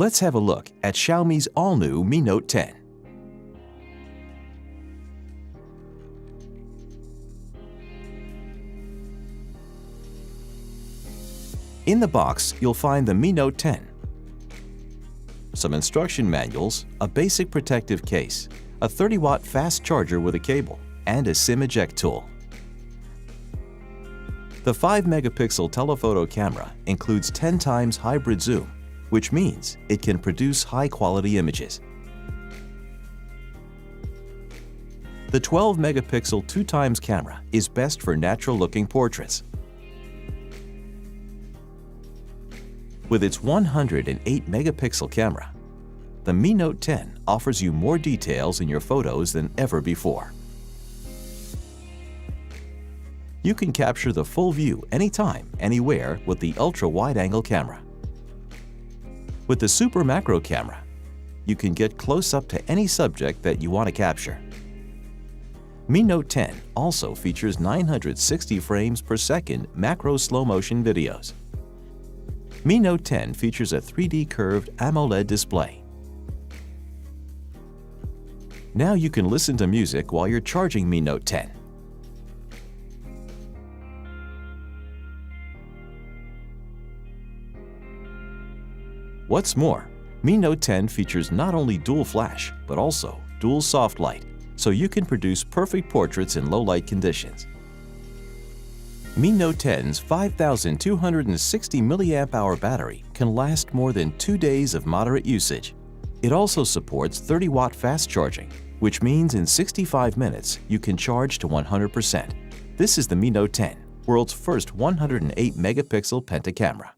Let's have a look at Xiaomi's all-new Mi Note 10. In the box, you'll find the Mi Note 10, some instruction manuals, a basic protective case, a 30-watt fast charger with a cable, and a SIM eject tool. The 5-megapixel telephoto camera includes 10 times hybrid zoom, which means it can produce high-quality images. The 12-megapixel 2 times camera is best for natural-looking portraits. With its 108-megapixel camera, the Mi Note 10 offers you more details in your photos than ever before. You can capture the full view anytime, anywhere with the ultra-wide-angle camera. With the super macro camera, you can get close up to any subject that you want to capture. Mi Note 10 also features 960 frames per second macro slow-motion videos. Mi Note 10 features a 3D curved AMOLED display. Now you can listen to music while you're charging Mi Note 10. What's more, Mi Note 10 features not only dual flash, but also dual soft light, so you can produce perfect portraits in low-light conditions. Mi Note 10's 5,260 mAh battery can last more than 2 days of moderate usage. It also supports 30-watt fast charging, which means in 65 minutes you can charge to 100%. This is the Mi Note 10, world's first 108-megapixel Penta camera.